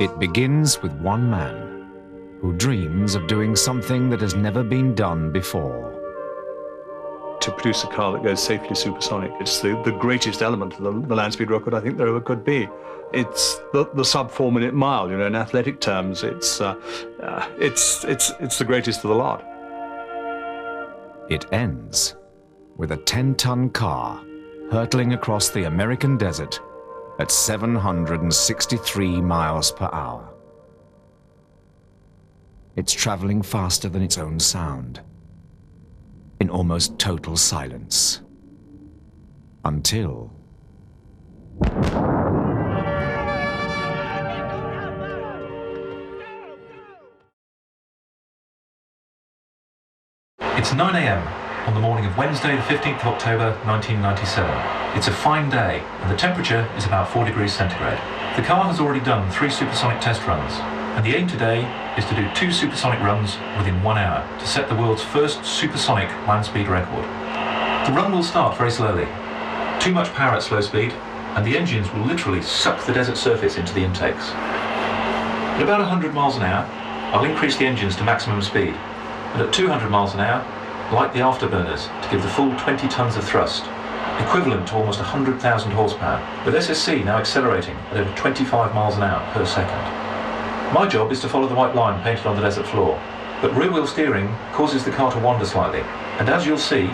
It begins with one man who dreams of doing something that has never been done before. To produce a car that goes safely supersonic, it's the greatest element of the land speed record I think there ever could be. It's the sub 4 minute mile, you know, in athletic terms. It's the greatest of the lot. It ends with a 10-ton car hurtling across the American desert at 763 miles per hour. It's traveling faster than its own sound, in almost total silence. Until... It's 9 a.m. on the morning of Wednesday, the 15th of October, 1997. It's a fine day, and the temperature is about 4 degrees centigrade. The car has already done 3 supersonic test runs, and the aim today is to do 2 supersonic runs within 1 hour to set the world's first supersonic land speed record. The run will start very slowly. Too much power at slow speed, and the engines will literally suck the desert surface into the intakes. At about 100 miles an hour, I'll increase the engines to maximum speed, and at 200 miles an hour, light the afterburners to give the full 20 tons of thrust, equivalent to almost 100,000 horsepower, with SSC now accelerating at over 25 miles an hour per second. My job is to follow the white line painted on the desert floor, but rear-wheel steering causes the car to wander slightly, and as you'll see,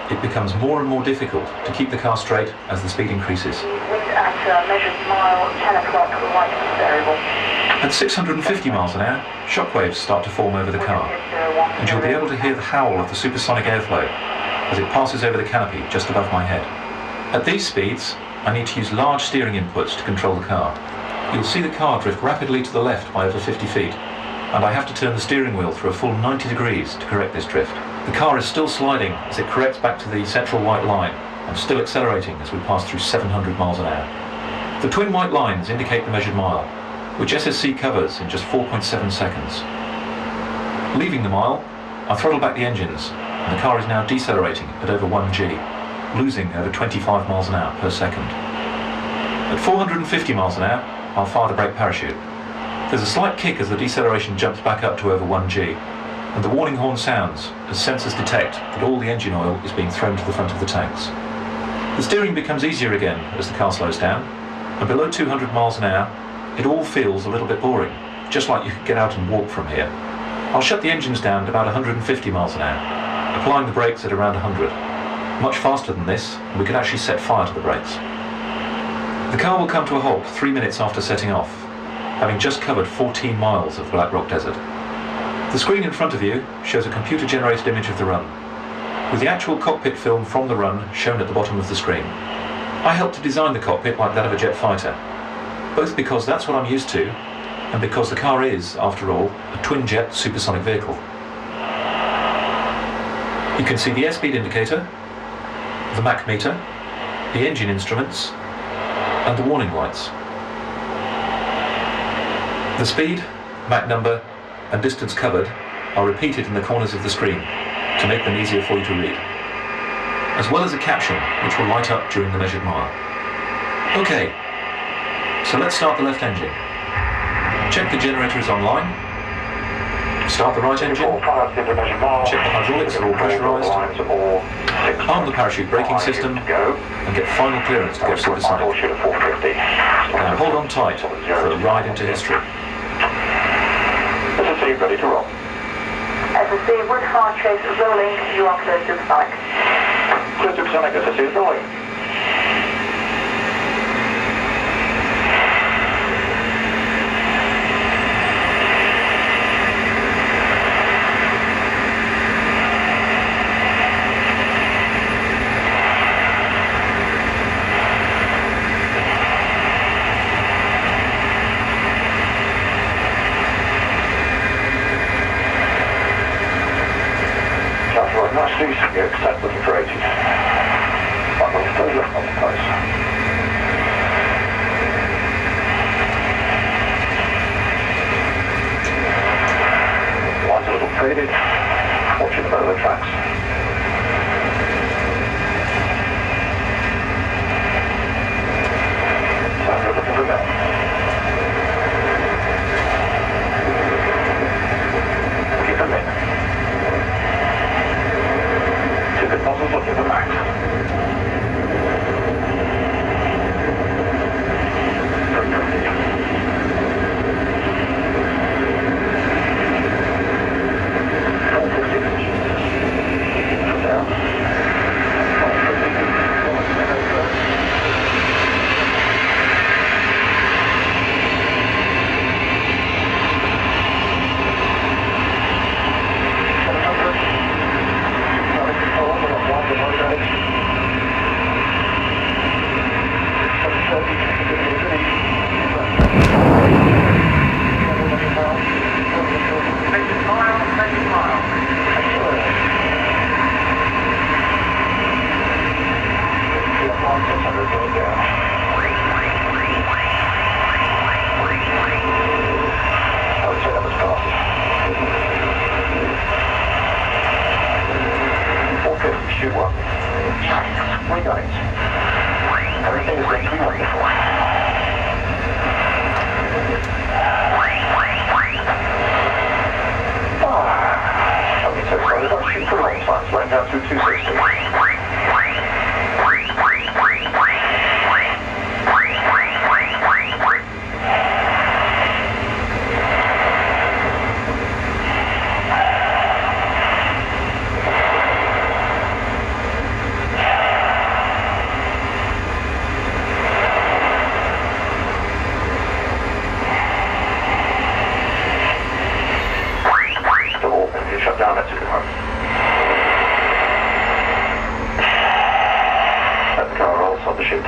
it becomes more and more difficult to keep the car straight as the speed increases. Wind at measured mile 10 o'clock, light variable. At 650 miles an hour, shockwaves start to form over the car, and you'll be able to hear the howl of the supersonic airflow as it passes over the canopy just above my head. At these speeds, I need to use large steering inputs to control the car. You'll see the car drift rapidly to the left by over 50 feet, and I have to turn the steering wheel through a full 90 degrees to correct this drift. The car is still sliding as it corrects back to the central white line, and still accelerating as we pass through 700 miles an hour. The twin white lines indicate the measured mile, which SSC covers in just 4.7 seconds. Leaving the mile, I throttle back the engines, and the car is now decelerating at over 1G, losing over 25 miles an hour per second. At 450 miles an hour, I'll fire the brake parachute. There's a slight kick as the deceleration jumps back up to over 1G, and the warning horn sounds as sensors detect that all the engine oil is being thrown to the front of the tanks. The steering becomes easier again as the car slows down, and below 200 miles an hour, it all feels a little bit boring, just like you could get out and walk from here. I'll shut the engines down to about 150 miles an hour, applying the brakes at around 100. Much faster than this, and we could actually set fire to the brakes. The car will come to a halt 3 minutes after setting off, having just covered 14 miles of the Black Rock Desert. The screen in front of you shows a computer-generated image of the run, with the actual cockpit film from the run shown at the bottom of the screen. I helped to design the cockpit like that of a jet fighter, both because that's what I'm used to, and because the car is, after all, a twin-jet supersonic vehicle. You can see the airspeed indicator, the Mach meter, the engine instruments, and the warning lights. The speed, Mach number, and distance covered are repeated in the corners of the screen to make them easier for you to read, as well as a caption which will light up during the measured mile. Okay, so let's start the left engine. Check the generator is online. Start the right engine. Check the hydraulics are all pressurized. Arm the parachute braking system and get final clearance to go supersonic. Now hold on tight for a ride into history. SSC ready to roll. SSC wood fire chase rolling, you are clear supersonic. Clear supersonic, SSC is rolling. Nicely, you accept looking for 80. Right on the toes, left on the toes. Line's a little faded, watching the railway tracks. So we're looking for that. successfully done it. Everything is going to be wonderful. I'll be so sorry about shooting for long slants, laying down through 260. Shut down, that's a good one. Let the car roll, stop the chute.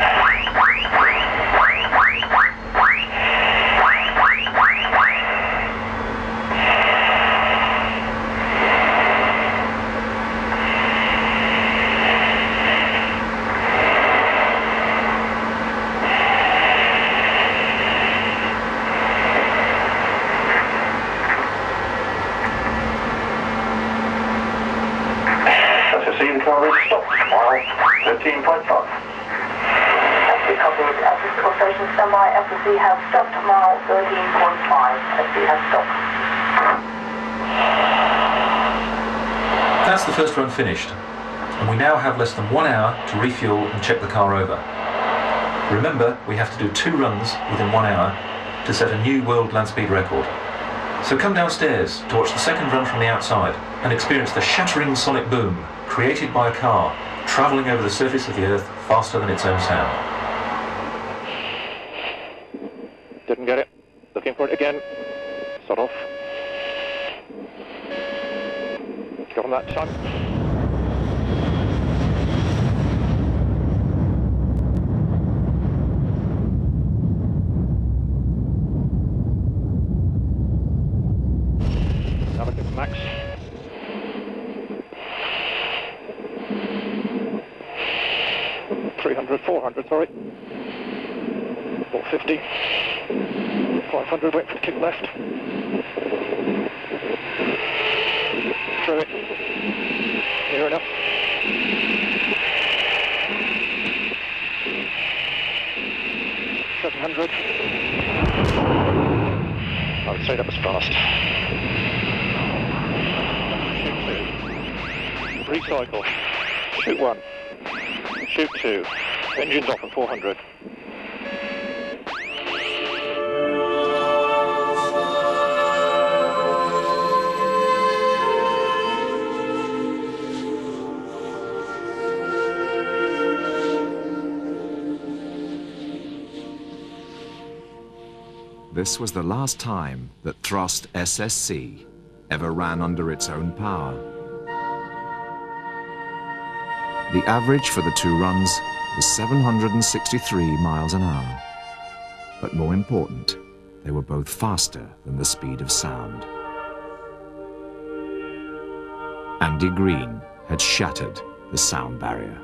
The car is stopped, mile 13.5. SC copied. At physical station standby, SSC has stopped, mile 13.5. SC has stopped. That's the first run finished, and we now have less than 1 hour to refuel and check the car over. Remember, we have to do 2 runs within 1 hour to set a new world land speed record. So come downstairs to watch the second run from the outside and experience the shattering sonic boom created by a car travelling over the surface of the Earth faster than its own sound. Didn't get it. Looking for it again. Sod off. Get on that son. Now looking for Max. .300, 400, sorry. 450. 500, wait for the kick left. Through it. Near enough. .700. I would say that was fast. Shoot 2. Recycle. Shoot 1. Shoot 2. Engines off at 400. This was the last time that Thrust SSC ever ran under its own power. The average for the 2 runs was 763 miles an hour. But more important, they were both faster than the speed of sound. Andy Green had shattered the sound barrier.